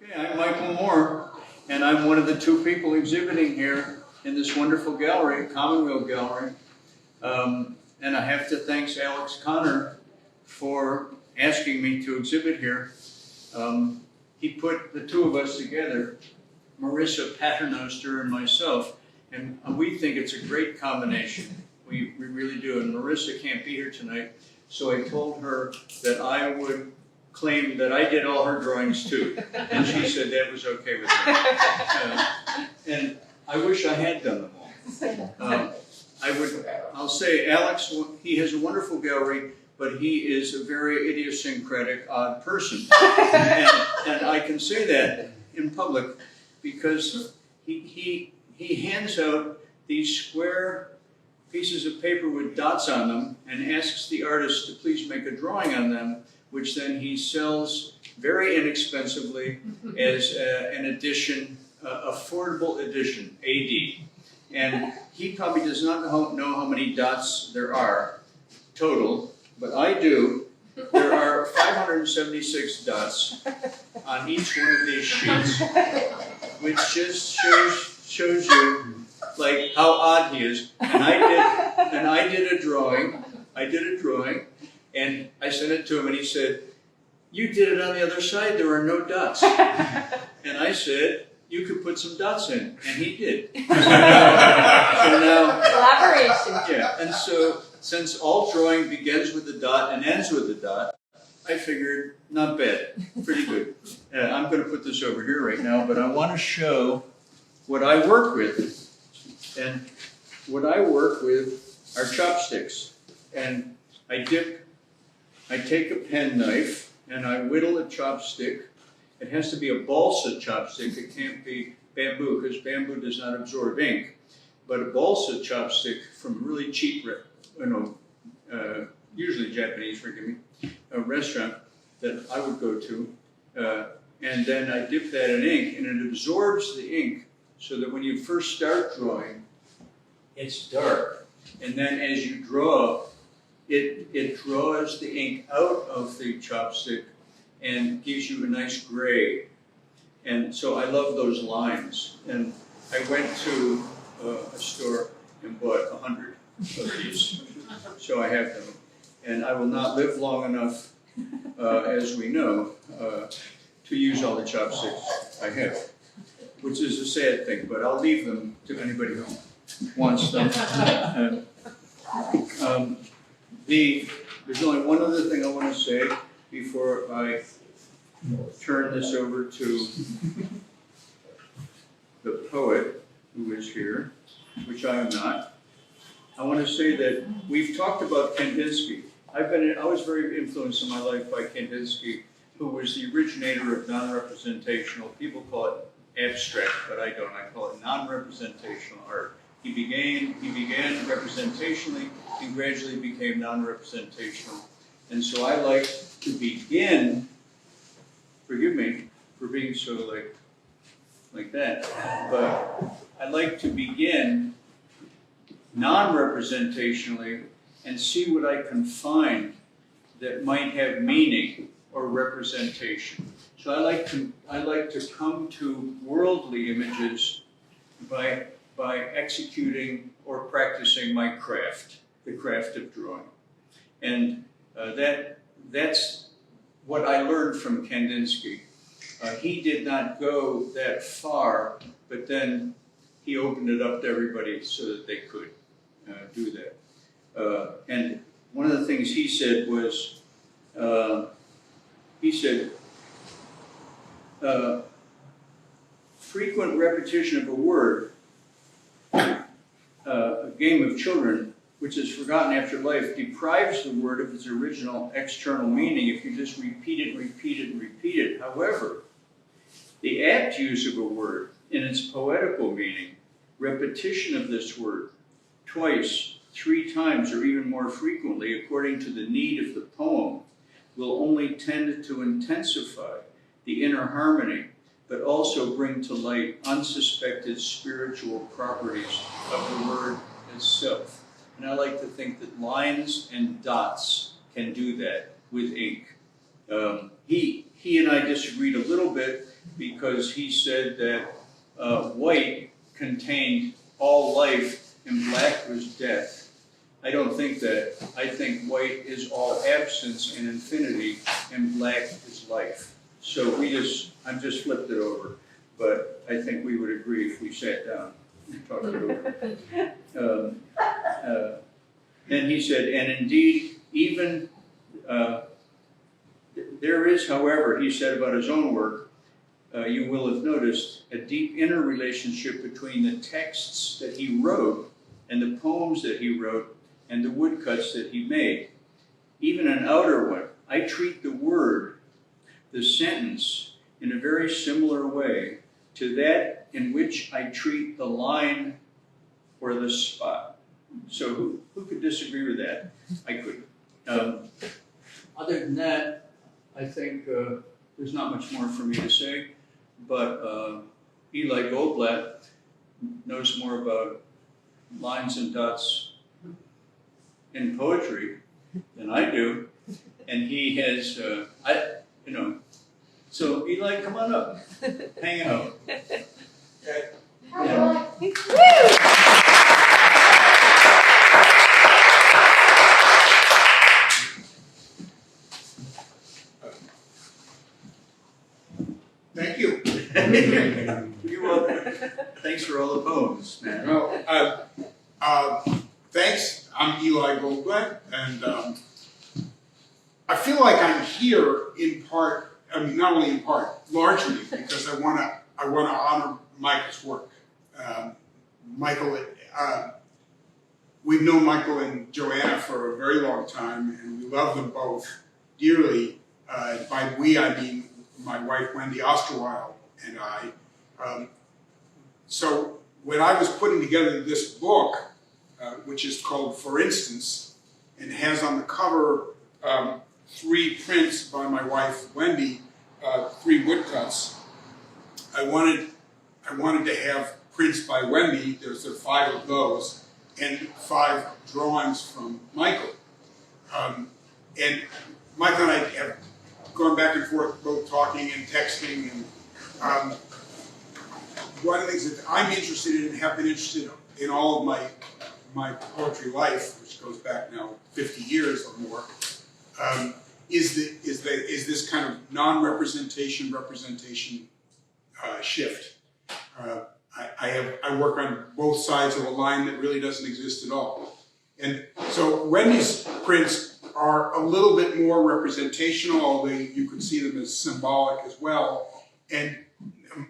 Okay, I'm Michael Moore, and I'm one of the two people exhibiting here in this wonderful gallery, Commonweal Gallery. And I have to thank Alex Connor for asking me to exhibit here. He put the two of us together, Marissa Paternoster and myself, and we think it's a great combination. We really do, and Marissa can't be here tonight, so I told her that I would claim that I did all her drawings too, and she said that was okay with me. And I wish I had done them all. I'll say Alex, he has a wonderful gallery, but he is a very idiosyncratic, odd person. And I can say that in public because he hands out these square pieces of paper with dots on them and asks the artist to please make a drawing on them, which then he sells very inexpensively as an edition, affordable edition, AD. And he probably does not know how many dots there are total, but I do. There are 576 dots on each one of these sheets, which just shows you like how odd he is. And I did a drawing. And I sent it to him, and he said, "You did it on the other side. There are no dots." And I said, "You could put some dots in," and he did. So now, collaboration. Yeah, and so since all drawing begins with a dot and ends with a dot, I figured not bad, pretty good. I'm going to put this over here right now, but I want to show what I work with, and what I work with are chopsticks, and I take a penknife and I whittle a chopstick. It has to be a balsa chopstick. It can't be bamboo because bamboo does not absorb ink. But a balsa chopstick from a really cheap, usually Japanese, forgive me, a restaurant that I would go to. And then I dip that in ink, and it absorbs the ink so that when you first start drawing, it's dark. And then as you draw, it draws the ink out of the chopstick and gives you a nice gray. And so I love those lines. And I went to a store and bought 100 of these. So I have them. And I will not live long enough, as we know, to use all the chopsticks I have, which is a sad thing, but I'll leave them to anybody who wants them. There's only one other thing I want to say before I turn this over to the poet who is here, which I am not. I want to say that we've talked about Kandinsky. I was very influenced in my life by Kandinsky, who was the originator of non-representational. People call it abstract, but I don't. I call it non-representational art. He began representationally and gradually became non-representational. And so I like to begin, forgive me for being so like that, but I like to begin non-representationally and see what I can find that might have meaning or representation. So I like to come to worldly images by executing or practicing my craft, the craft of drawing. And that's what I learned from Kandinsky. He did not go that far, but then he opened it up to everybody so that they could do that. And one of the things he said was, frequent repetition of a word, a game of children, which is forgotten after life, deprives the word of its original external meaning if you just repeat it, repeat it, and repeat it. However, the apt use of a word in its poetical meaning, repetition of this word twice, 3 times, or even more frequently, according to the need of the poem, will only tend to intensify the inner harmony, but also bring to light unsuspected spiritual properties of the word itself. And I like to think that lines and dots can do that with ink. He he and I disagreed a little bit because he said that white contained all life and black was death. I don't think that. I think white is all absence and infinity, and black is life. So I'm just flipped it over, but I think we would agree if we sat down and talked it over. Then he said, and indeed, even there is, however, he said about his own work, you will have noticed a deep inner relationship between the texts that he wrote and the poems that he wrote and the woodcuts that he made. Even an outer one. I treat the word, the sentence, in a very similar way to that in which I treat the line or the spot. So who could disagree with that? I couldn't. Other than that, I think there's not much more for me to say, but Eli Goldblatt knows more about lines and dots in poetry than I do, and he has, so Eli, come on up, hang out. Okay. Yeah. Thank you. You're welcome. Thanks for all the poems, man. Well, thanks. I'm Eli Goldblatt, and I feel like I'm here in part. I mean, not only in part, largely because I want to honor Michael's work. Michael, we've known Michael and Joanna for a very long time, and we love them both dearly. By we, I mean my wife Wendy Osterweil and I. So when I was putting together this book, which is called For Instance, and has on the cover 3 prints by my wife Wendy, 3 woodcuts. I wanted to have prints by Wendy. There's 5 of those, and 5 drawings from Michael. And Michael and I have gone back and forth, both talking and texting. And one of the things that I'm interested in and have been interested in all of my poetry life, which goes back now 50 years or more, is this kind of non-representation representation shift. I work on both sides of a line that really doesn't exist at all. And so Wendy's prints are a little bit more representational, although you could see them as symbolic as well. And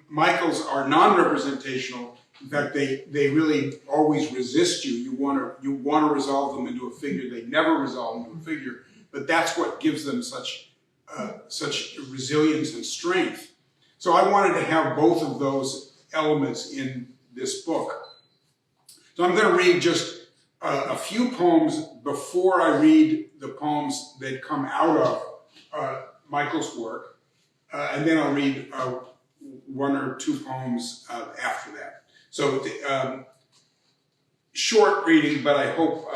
Michael's are non-representational. In fact, they really always resist you. You want to resolve them into a figure. They never resolve into a figure. But that's what gives them such resilience and strength. So I wanted to have both of those elements in this book. So I'm going to read just a few poems before I read the poems that come out of Michael's work, and then I'll read 1 or 2 poems after that. So short reading, but I hope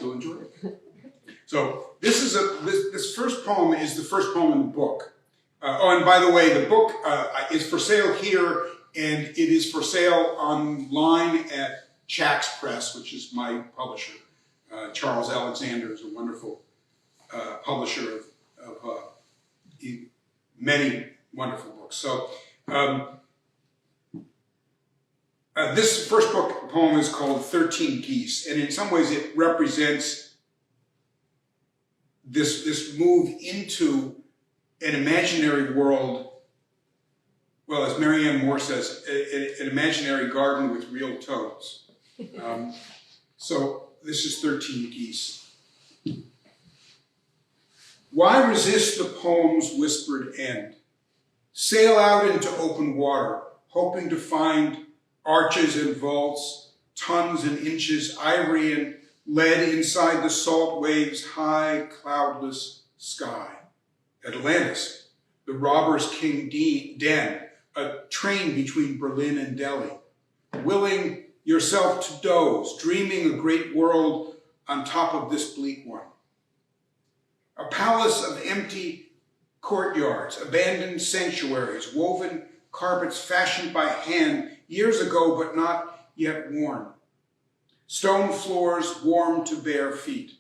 you'll enjoy it. So this first poem is the first poem in the book. And by the way, the book is for sale here, and it is for sale online at Chax Press, which is my publisher. Charles Alexander is a wonderful publisher of many wonderful books. So this first poem is called 13 Geese, and in some ways it represents this move into an imaginary world, well, as Marianne Moore says, an imaginary garden with real toads. So this is 13 Geese. Why resist the poem's whispered end? Sail out into open water, hoping to find arches and vaults, tons and inches, ivory and lead inside the salt waves' high, cloudless sky. Atlantis, the robber's king den, a train between Berlin and Delhi. Willing yourself to doze, dreaming a great world on top of this bleak one. A palace of empty courtyards, abandoned sanctuaries, woven carpets fashioned by hand years ago but not yet worn. Stone floors warm to bare feet.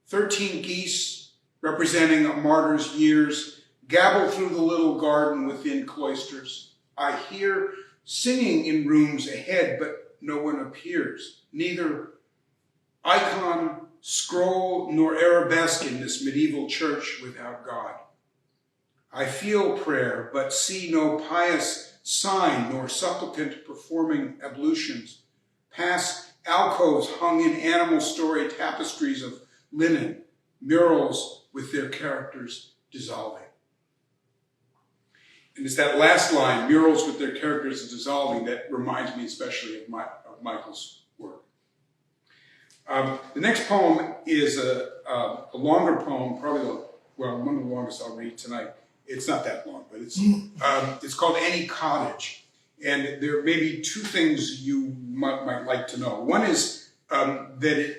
13 geese, representing a martyr's years, gabble through the little garden within cloisters. I hear singing in rooms ahead, but no one appears. Neither icon, scroll, nor arabesque in this medieval church without God. I feel prayer, but see no pious sign nor supplicant performing ablutions. Past alcoves hung in animal story tapestries of linen, murals with their characters dissolving. And it's that last line, murals with their characters dissolving, that reminds me especially of Michael's work. The next poem is a longer poem, probably one of the longest I'll read tonight. It's not that long, but it's called Any Cottage. And there may be two things you might like to know. One is that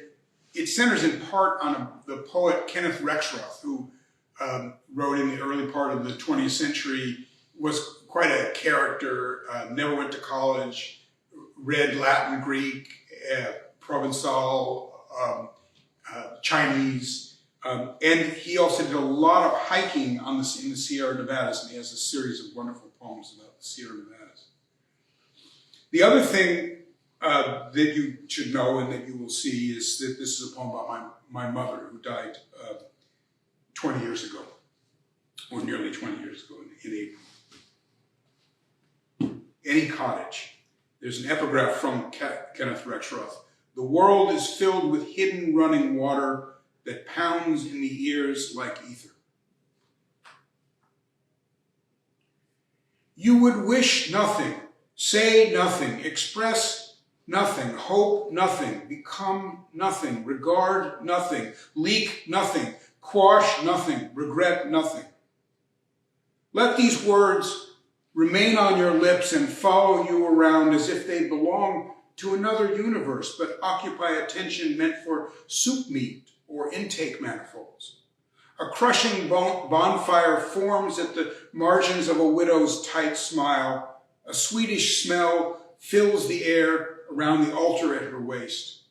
it centers in part on the poet Kenneth Rexroth, who wrote in the early part of the 20th century, was quite a character, never went to college, read Latin, Greek, Provençal, Chinese, and he also did a lot of hiking in the Sierra Nevadas, and he has a series of wonderful poems about the Sierra Nevadas. The other thing that you should know and that you will see is that this is a poem about my mother, who died 20 years ago, or nearly 20 years ago in April. Any Cottage. There's an epigraph from Kenneth Rexroth. The world is filled with hidden running water that pounds in the ears like ether. You would wish nothing, say nothing, express nothing, hope nothing, become nothing, regard nothing, leak nothing, quash nothing, regret nothing. Let these words remain on your lips and follow you around as if they belong to another universe, but occupy attention meant for soup meat or intake manifolds. A crushing bonfire forms at the margins of a widow's tight smile. A sweetish smell fills the air around the altar at her waist.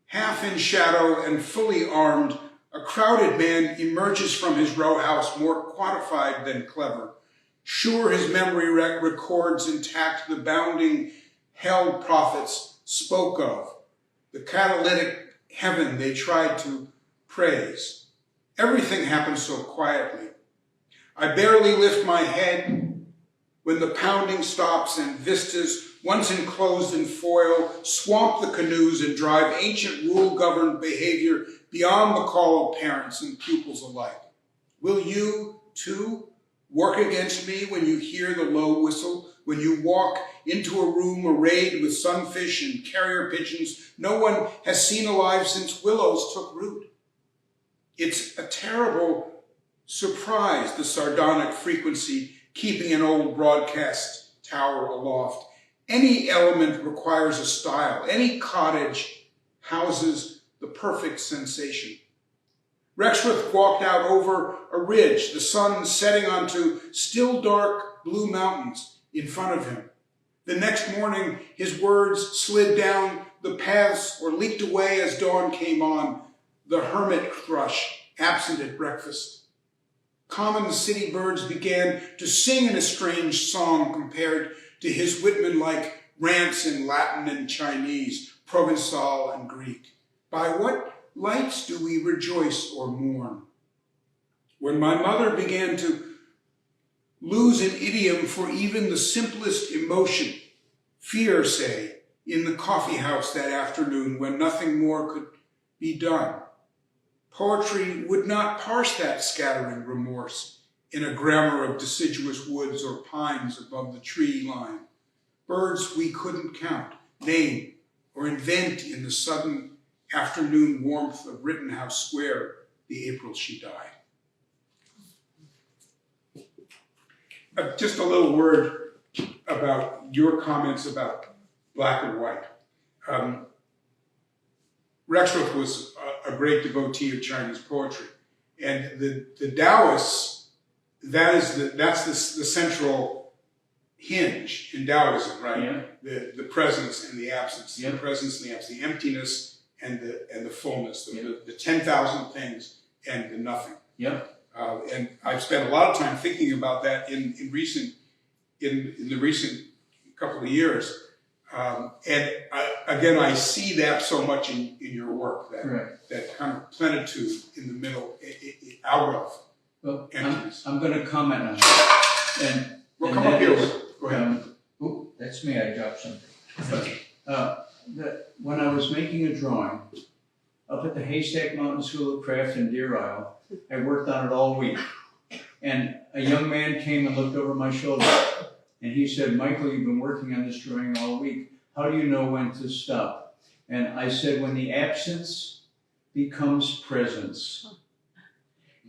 Half in shadow and fully armed, a crowded man emerges from his row house more quantified than clever. Sure, his memory records intact the bounding hell prophets spoke of, the catalytic heaven they tried to praise. Everything happens so quietly. I barely lift my head when the pounding stops and vistas, once enclosed in foil, swamp the canoes and drive ancient rule-governed behavior beyond the call of parents and pupils alike. Will you, too, work against me when you hear the low whistle, when you walk into a room arrayed with sunfish and carrier pigeons no one has seen alive since willows took root? It's a terrible surprise, the sardonic frequency keeping an old broadcast tower aloft. Any element requires a style. Any cottage houses the perfect sensation. Rexroth walked out over a ridge, the sun setting onto still dark blue mountains in front of him. The next morning, his words slid down the paths or leaked away as dawn came on. The hermit thrush, absent at breakfast. Common city birds began to sing in a strange song compared to his Whitman-like rants in Latin and Chinese, Provençal and Greek. By what lights do we rejoice or mourn? When my mother began to lose an idiom for even the simplest emotion, fear, say, in the coffee house that afternoon when nothing more could be done, poetry would not parse that scattering remorse in a grammar of deciduous woods or pines above the tree line. Birds we couldn't count, name, or invent in the sudden afternoon warmth of Rittenhouse Square the April she died. Just a little word about your comments about black and white. Rexroth was a great devotee of Chinese poetry. And the Taoists, that's the central hinge in Taoism, right? Yeah. The presence and the absence, Yeah. the presence and the absence, the emptiness and the fullness, Yeah. the 10,000 things and the nothing. Yeah. And I've spent a lot of time thinking about that in the recent couple of years. And again, I see that so much in your work, that kind of plenitude in the middle, out of emptiness. I'm going to comment on that. Well, come up here. Go ahead. That's me. I dropped something. When I was making a drawing up at the Haystack Mountain School of Craft in Deer Isle, I worked on it all week. And a young man came and looked over my shoulder. And he said, Michael, you've been working on this drawing all week. How do you know when to stop? And I said, when the absence becomes presence.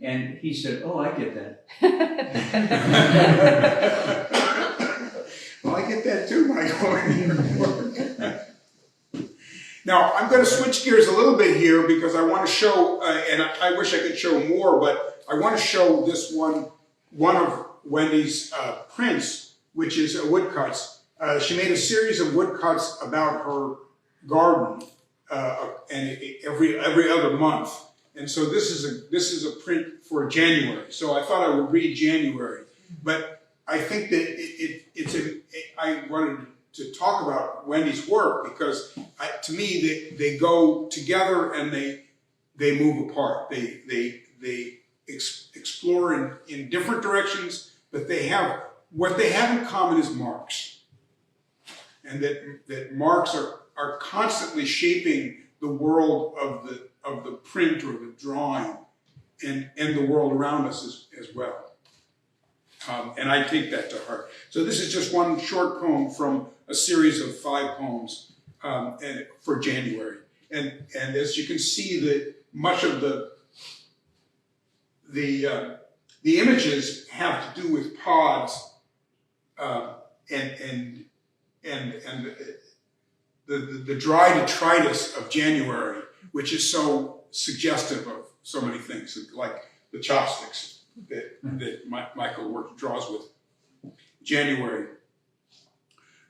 And he said, oh, I get that. Well, I get that too, Michael. Now, I'm going to switch gears a little bit here because I want to show, and I wish I could show more, but I want to show this one of Wendy's prints, which is woodcuts. She made a series of woodcuts about her garden, and every other month. And so this is a print for January. So I thought I would read January, but I think that I wanted to talk about Wendy's work because to me they go together and they move apart. They explore in different directions, but what they have in common is marks, and that marks are constantly shaping the world of the print or the drawing and the world around us as well. And I take that to heart. So this is just one short poem from a series of 5 poems for January. And as you can see, that much of the images have to do with pods and the dry detritus of January, which is so suggestive of so many things, like the chopsticks that Michael draws with. January.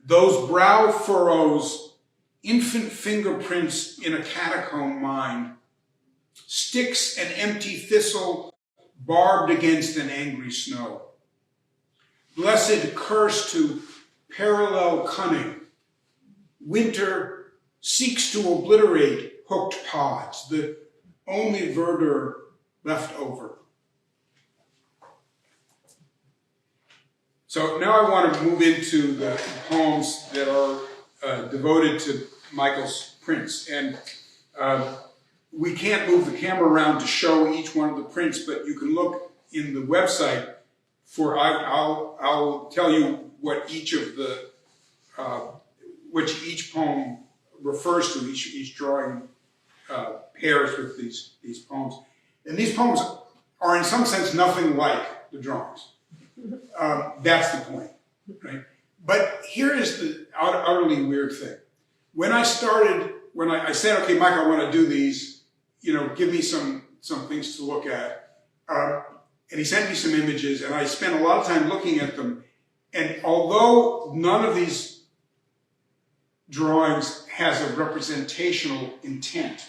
Those brow furrows, infant fingerprints in a catacomb mind, sticks and empty thistle barbed against an angry snow. Blessed curse to parallel cunning. Winter seeks to obliterate hooked pods, the only verdure left over. So now I want to move into the poems that are devoted to Michael's prints. And we can't move the camera around to show each one of the prints, but you can look in the website for, I'll tell you what each of the, which each poem refers to, each drawing pairs with these poems. And these poems are in some sense nothing like the drawings. That's the point, right? But here is the utterly weird thing. When I said, okay, Mike, I want to do these, give me some things to look at. And he sent me some images, and I spent a lot of time looking at them. And although none of these drawings has a representational intent,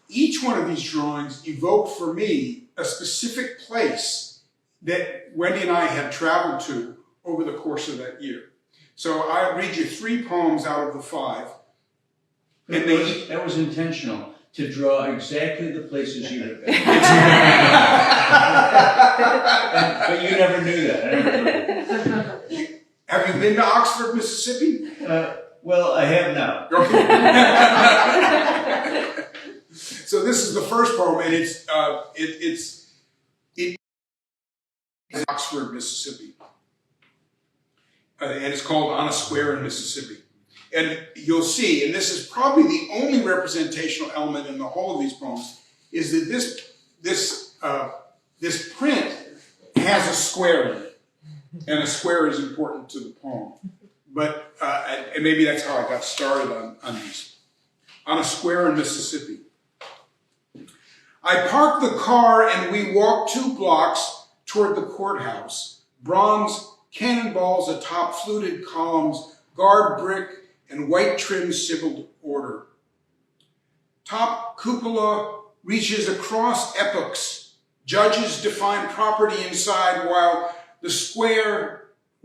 each one of these drawings evoked for me a specific place that Wendy and I had traveled to over the course of that year. So I'll read you 3 poems out of the 5. And that was intentional, to draw exactly the places you have been. But you never knew that. Have you been to Oxford, Mississippi? Well, I have now. Okay. So this is the first poem, and it's Oxford, Mississippi. And it's called On a Square in Mississippi. And you'll see, and this is probably the only representational element in the whole of these poems, is that this print has a square in it. And a square is important to the poem. But, and maybe that's how I got started on these. on a square in Mississippi. I parked the car and we walked 2 blocks toward the courthouse. Bronze cannonballs atop fluted columns, guard brick, and white trim civiled order. Top cupola reaches across epochs. Judges define property inside while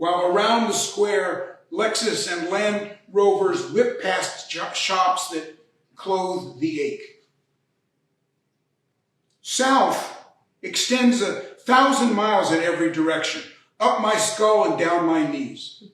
around the square, Lexus and Land Rovers whip past shops that clothe the ache. South extends 1,000 miles in every direction, up my skull and down my knees.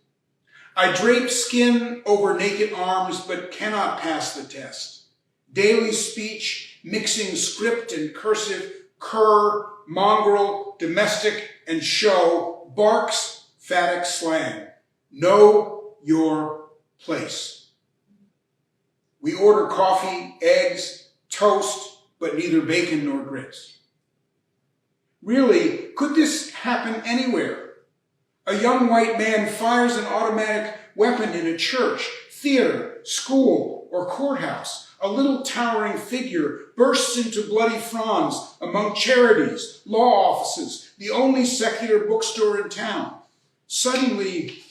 I drape skin over naked arms, but cannot pass the test. Daily speech, mixing script and cursive, cur, mongrel, domestic, and show, barks, phatic slang. Know your place. We order coffee, eggs, toast, but neither bacon nor grits. Really, could this happen anywhere? A young white man fires an automatic weapon in a church, theater, school, or courthouse. A little towering figure bursts into bloody fronds among charities, law offices, the only secular bookstore in town. Suddenly,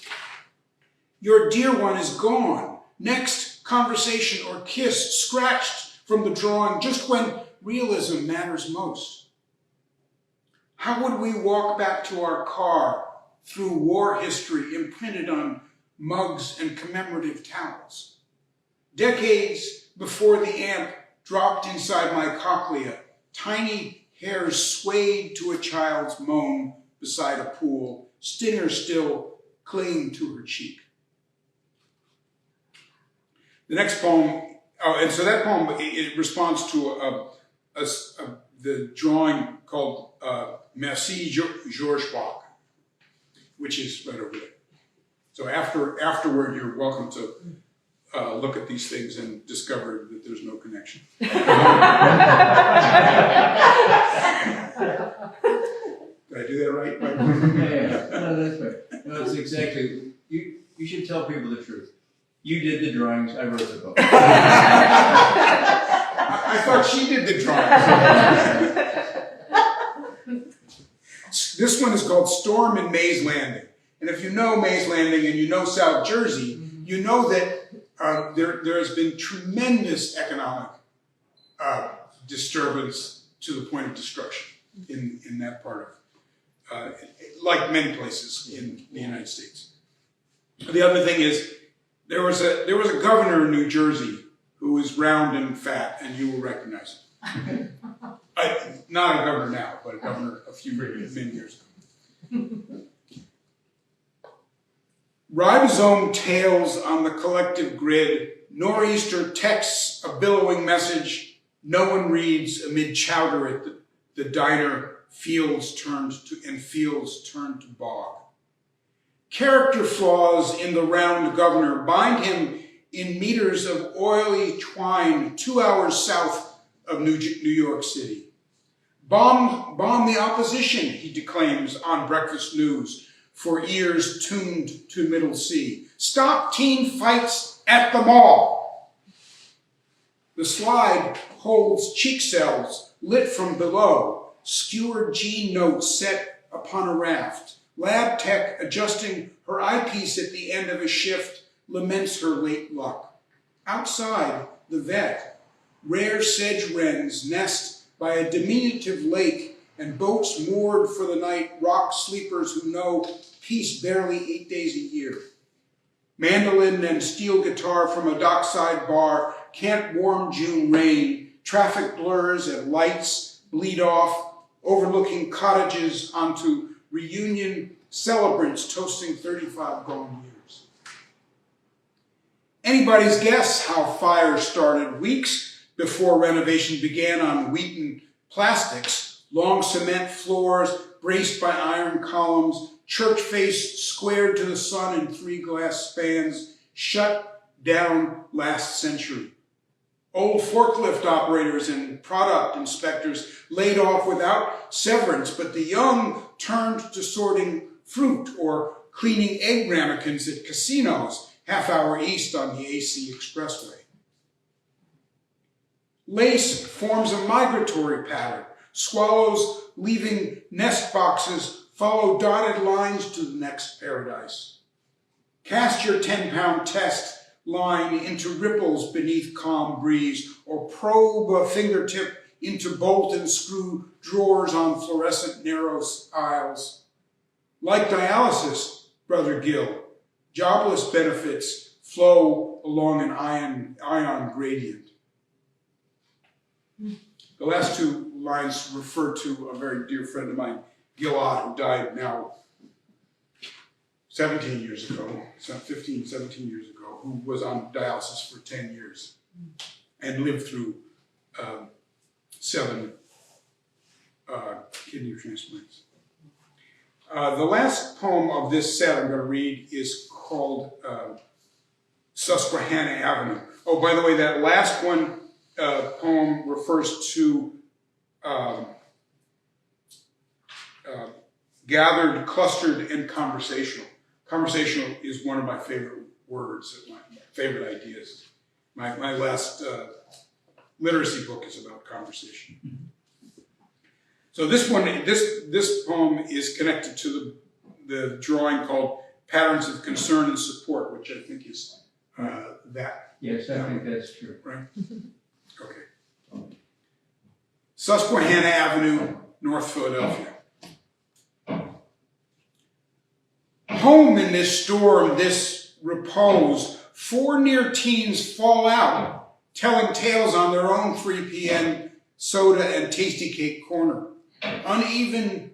your dear one is gone. Next conversation or kiss scratched from the drawing just when realism matters most. How would we walk back to our car through war history imprinted on mugs and commemorative towels? Decades before the amp dropped inside my cochlea, tiny hairs swayed to a child's moan beside a pool, stinger still clinging to her cheek. The next poem, and so that poem, it responds to the drawing called Merci Georges Bach, which is right over there. So afterward, you're welcome to look at these things and discover that there's no connection. Did I do that right? Yeah. No, that's right. No, it's exactly. You should tell people the truth. You did the drawings. I wrote the book. I thought she did the drawings. This one is called Storm in Maize Landing. And if you know Maize Landing and you know South Jersey, you know that there has been tremendous economic disturbance to the point of destruction in that part of, like many places in the United States. The other thing is, there was a governor in New Jersey who was round and fat, and you will recognize him. Not a governor now, but a governor many years ago. Ribosome tails on the collective grid, nor'easter texts a billowing message no one reads amid chowder at the diner, fields turned to bog. Character flaws in the round governor bind him in meters of oily twine 2 hours south of New York City. Bomb the opposition, he declaims on breakfast news for ears tuned to Middle C. Stop teen fights at the mall. The slide holds cheek cells lit from below, skewered gene notes set upon a raft. Lab tech adjusting her eyepiece at the end of a shift laments her late luck. Outside, the vet, rare sedge wrens nest by a diminutive lake, and boats moored for the night rock sleepers who know peace barely 8 days a year. Mandolin and steel guitar from a dockside bar can't warm June rain. Traffic blurs and lights bleed off, overlooking cottages onto reunion celebrants toasting 35 gone years. Anybody's guess how fire started weeks before renovation began on Wheaton Plastics, long cement floors braced by iron columns, church face squared to the sun in 3 glass spans, shut down last century. Old forklift operators and product inspectors laid off without severance, but the young turned to sorting fruit or cleaning egg ramekins at casinos half hour east on the AC Expressway. Lace forms a migratory pattern. Swallows leaving nest boxes follow dotted lines to the next paradise. Cast your 10-pound test line into ripples beneath calm breeze, or probe a fingertip into bolt and screw drawers on fluorescent narrow aisles. Like dialysis, Brother Gill, jobless benefits flow along an ion gradient. The last two lines refer to a very dear friend of mine, Gilad, who died now 17 years ago, 15, 17 years ago, who was on dialysis for 10 years and lived through 7 kidney transplants. The last poem of this set I'm going to read is called Susquehanna Avenue. Oh, by the way, that last one poem refers to gathered, clustered, and conversational. Conversational is one of my favorite words, my favorite ideas. My last literacy book is about conversation. So this one, this poem is connected to the drawing called Patterns of Concern and Support, which I think is that. Yes, I think that's true. Right? Okay. Susquehanna Avenue, North Philadelphia. Home in this storm, this repose, 4 near teens fall out, telling tales on their own 3 p.m. soda and tasty cake corner. Uneven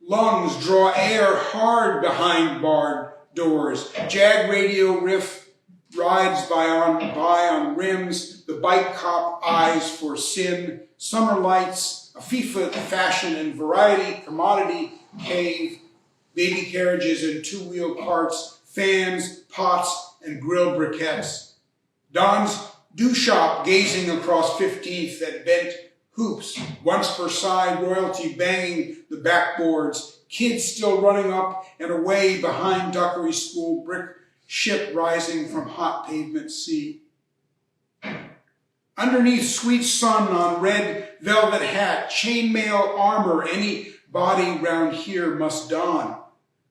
lungs draw air hard behind barred doors. Jag radio riff rides by on rims. The bike cop eyes for sin. Summer lights, a FIFA fashion and variety commodity cave. Baby carriages and 2-wheel carts. Fans, pots, and grilled briquettes. Don's do shop gazing across 15th at bent hoops, once for side royalty banging the backboards, kids still running up and away behind Duckery School, brick ship rising from hot pavement sea. Underneath sweet sun on red velvet hat, chainmail armor any body round here must don.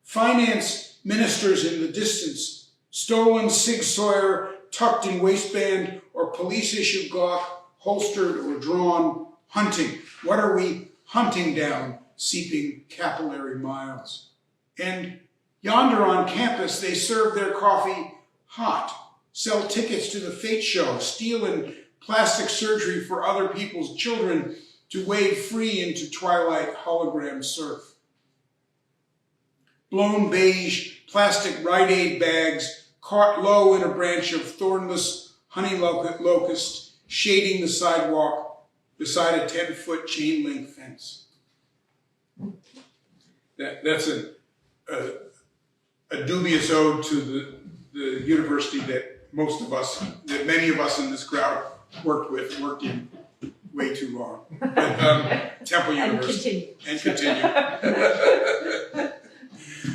Finance ministers in the distance, stolen Sig Sauer tucked in waistband or police-issued Glock holstered or drawn, hunting. What are we hunting down, seeping capillary miles? And yonder on campus, they serve their coffee hot, sell tickets to the Fate Show, steal in plastic surgery for other people's children to wade free into twilight hologram surf. Blown beige plastic Rite Aid bags caught low in a branch of thornless honey locust shading the sidewalk beside a 10-foot chain link fence. That's a dubious ode to the university that many of us in this crowd worked in way too long. Temple University. And continue.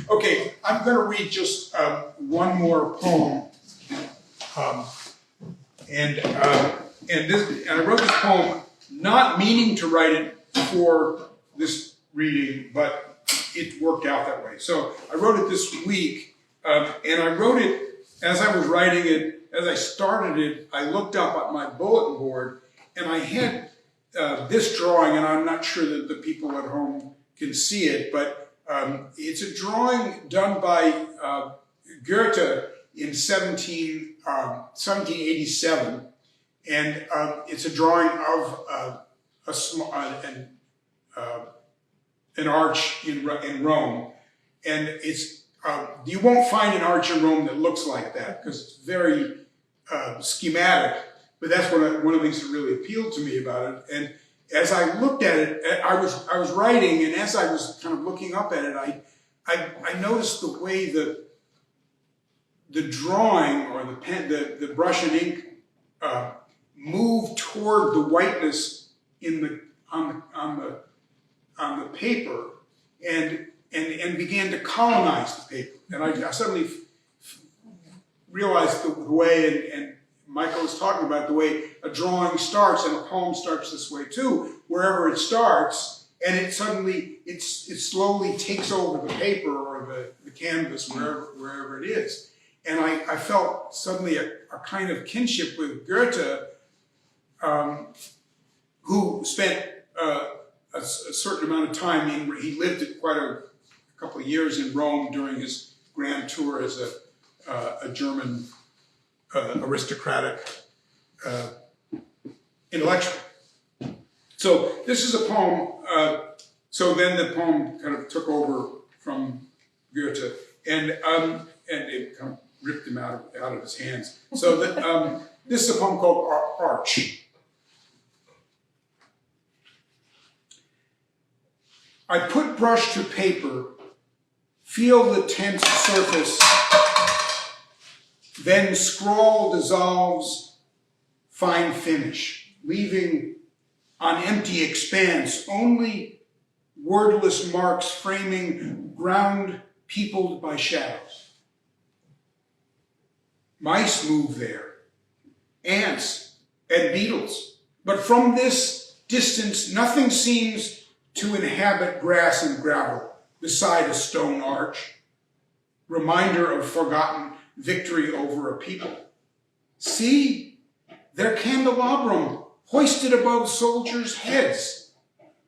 Okay, I'm going to read just one more poem. And I wrote this poem not meaning to write it for this reading, but it worked out that way. So I wrote it this week, and I wrote it as I was writing it. As I started it, I looked up at my bulletin board, and I had this drawing, and I'm not sure that the people at home can see it, but it's a drawing done by Goethe in 1787, and it's a drawing of an arch in Rome, and it's you won't find an arch in Rome that looks like that because it's very schematic. But that's one of the things that really appealed to me about it. And as I looked at it, I was writing, and as I was kind of looking up at it, I noticed the way the drawing or the pen, the brush and ink moved toward the whiteness on the paper and began to colonize the paper. And I suddenly realized the way and Michael was talking about, the way a drawing starts, and a poem starts this way too, wherever it starts, and it suddenly, it slowly takes over the paper or the canvas, wherever it is. And I felt suddenly a kind of kinship with Goethe, who spent a certain amount of time he lived quite a couple of years in Rome during his grand tour as a German aristocratic intellectual. So this is a poem. So then the poem kind of took over from Goethe, and it kind of ripped him out of his hands. So that this is a poem called Arch. I put brush to paper, feel the tense surface, then scrawl dissolves, fine finish, leaving on empty expanse only wordless marks framing ground peopled by shadows. Mice move there, ants and beetles, but from this distance nothing seems to inhabit grass and gravel beside a stone arch, reminder of forgotten victory over a people. See, their candelabrum hoisted above soldiers' heads.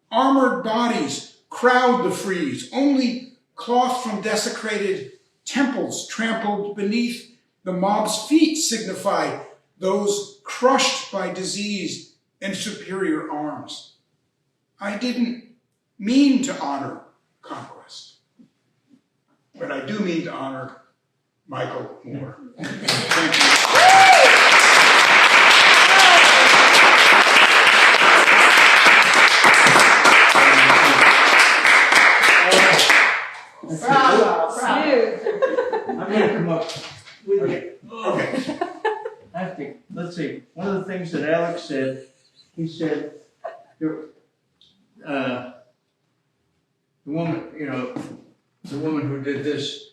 Armored bodies crowd the frieze, only cloth from desecrated temples trampled beneath the mob's feet signify those crushed by disease and superior arms. I didn't mean to honor conquest, but I do mean to honor Michael Moore. Thank you. Bravo, bravo. I'm gonna come up with it. Okay. I have to, let's see, one of the things that Alex said, he said, the woman who did this,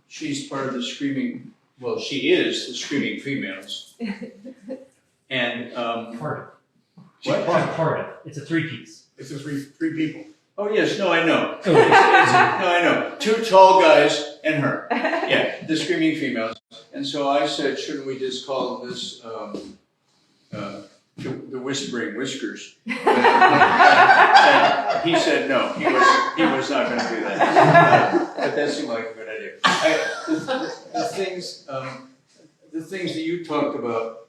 she's part of the Screaming, well, she is the Screaming Females. And, Part what? of it. Part of it. It's a three-piece. It's a three people. Oh, yes, no, I know. Oh, No, I know. Two tall guys and her. Yeah, the Screaming Females. And so I said, shouldn't we just call this the Whispering Whiskers? And he said no. He was not going to do that. But that seemed like a good idea. The things that you talked about.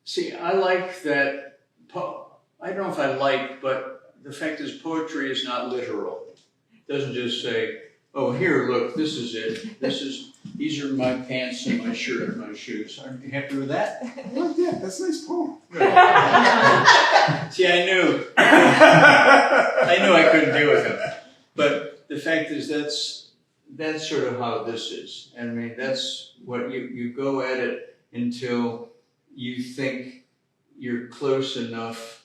See, I like that. I don't know if I like, but the fact is, poetry is not literal. It doesn't just say, "Oh, here, look, this is it. These are my pants and my shirt and my shoes." Aren't you happy with that? Well, yeah, that's a nice poem. See, I knew I couldn't deal with him. But the fact is, that's sort of how this is. I mean, that's what you go at it until you think you're close enough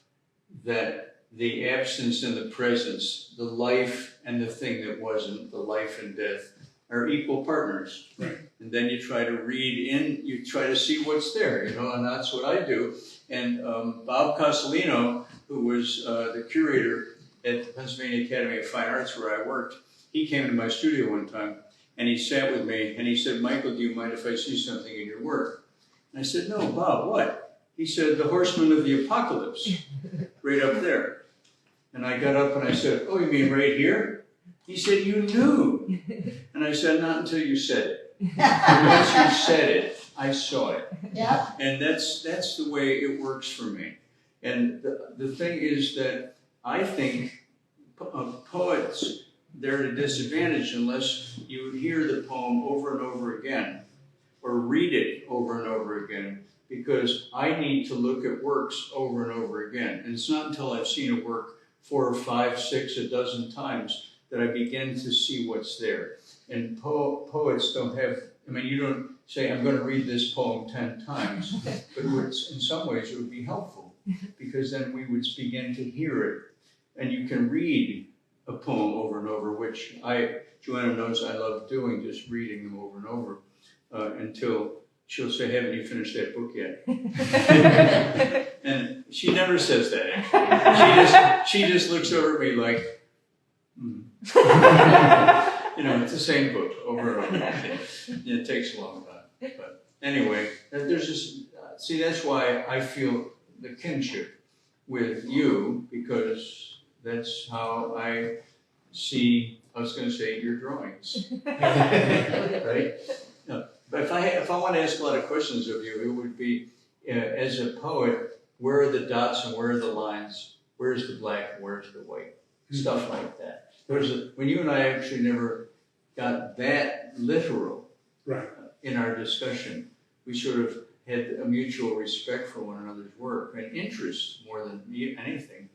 that the absence and the presence, the life and the thing that wasn't, the life and death, are equal partners. Right. And then you try to read in, you try to see what's there, and that's what I do. And Bob Cosolino, who was the curator at the Pennsylvania Academy of Fine Arts where I worked, he came to my studio one time and he sat with me and he said, "Michael, do you mind if I see something in your work?" And I said, "No, Bob, what?" He said, "The Horsemen of the Apocalypse, right up there." And I got up and I said, "Oh, you mean right here?" He said, "You knew." And I said, "Not until you said it." And once you said it, I saw it. Yeah. And that's the way it works for me. And the thing is that I think poets, they're at a disadvantage unless you hear the poem over and over again or read it over and over again, because I need to look at works over and over again. And it's not until I've seen a work 4 or 5, 6, a dozen times that I begin to see what's there. And poets don't have, you don't say, "I'm going to read this poem 10 times, but in some ways it would be helpful, because then we would begin to hear it. And you can read a poem over and over, which Joanna knows I love doing, just reading them over and over, until she'll say, haven't you finished that book yet? And she never says that, actually. She just looks over at me like, you know, it's the same book over and over again. It takes a long time. But anyway, there's just, see, that's why I feel the kinship with you, because that's how I see, I was going to say, your drawings. Right? No. But if I want to ask a lot of questions of you, it would be, as a poet, where are the dots and where are the lines? Where's the black and where's the white? Stuff like that. When you and I actually never got that literal in our discussion, we sort of had a mutual respect for one another's work and interest more than anything.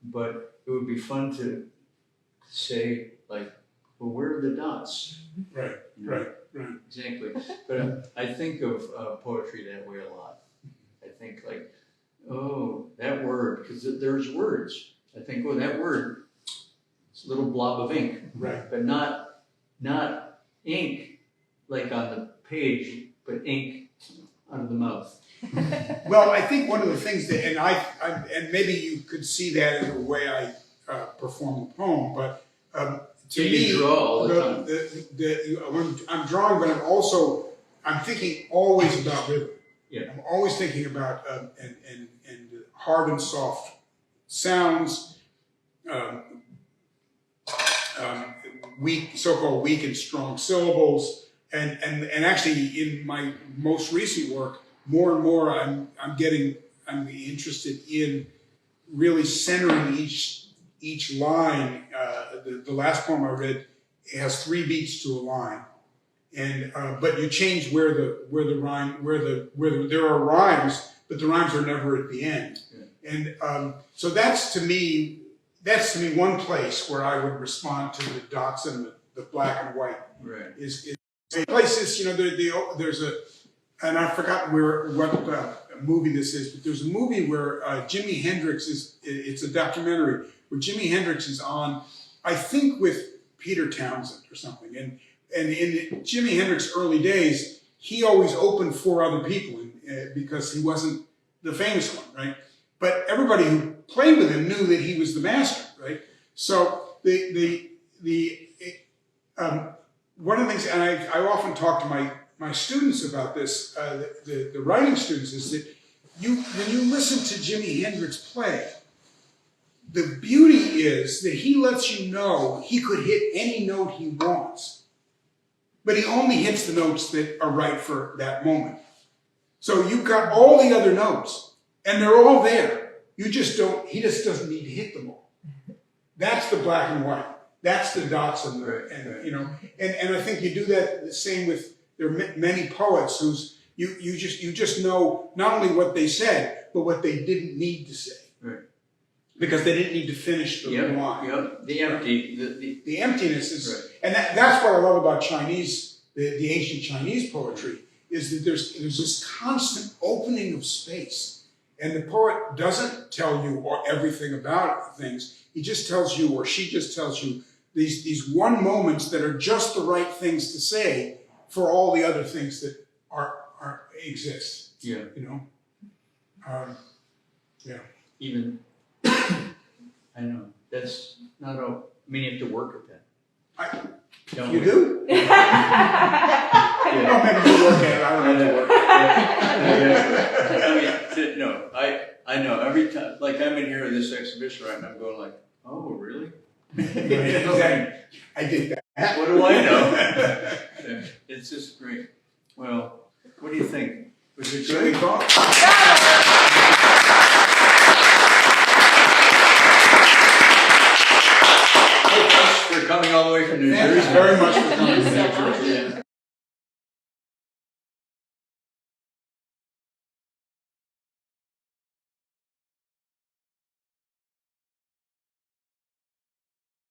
But it would be fun to say, like, well, where are the dots? Right, You know? right. Exactly. But I think of poetry that way a lot. I think like, oh, that word, because there's words. I think, oh, that word, it's a little blob of ink. Right. But not ink like on the page, but ink out of the mouth. Well, I think one of the things that, and maybe you could see that in the way I perform the poem, but to Yeah, me, you draw all the time. when I'm drawing, but I'm thinking always about rhythm. Yeah. I'm always thinking about and hard and soft sounds, weak, so-called weak and strong syllables, and actually in my most recent work, more and more I'm interested in really centering each line. The last poem I read, it has 3 beats to a line, and but you change where there are rhymes, but the rhymes are never at the end. Yeah. And so that's to me one place where I would respond to the dots and the black and white. Right. Is places, you know, there's a, and I've forgotten what movie this is, but there's a movie where Jimi Hendrix it's a documentary where Jimi Hendrix is on, I think with Peter Townsend or something, and in Jimi Hendrix's early days, he always opened for other people because he wasn't the famous one, right? But everybody who played with him knew that he was the master, right? So one of the things, and I often talk to my students about this, the writing students, is that when you listen to Jimi Hendrix play, the beauty is that he lets you know he could hit any note he wants, but he only hits the notes that are right for that moment. So you've got all the other notes, and they're all there. He just doesn't need to hit them all. That's the black and white. That's the dots and you know, and I think you do that the same with, there are many poets whose you just know not only what they said, but what they didn't need to say. Right. Because they didn't need to finish the line. Yep. The emptiness is, right. And that's what I love about Chinese, the ancient Chinese poetry, is that there's this constant opening of space. And the poet doesn't tell you everything about things. He just tells you, or she just tells you, these one moments that are just the right things to say for all the other things that exist. Yeah. You know? Yeah. Even, I know, that's not a, I mean, you have to work at that. You do? Yeah. Oh, maybe you work at it. I don't have to work at it. I mean, no, I know every time, like I'm in here in this exhibition right now, I'm going like, oh, really? I did that. What do I know? It's just great. Well, what do you think? Was it Should we good? talk?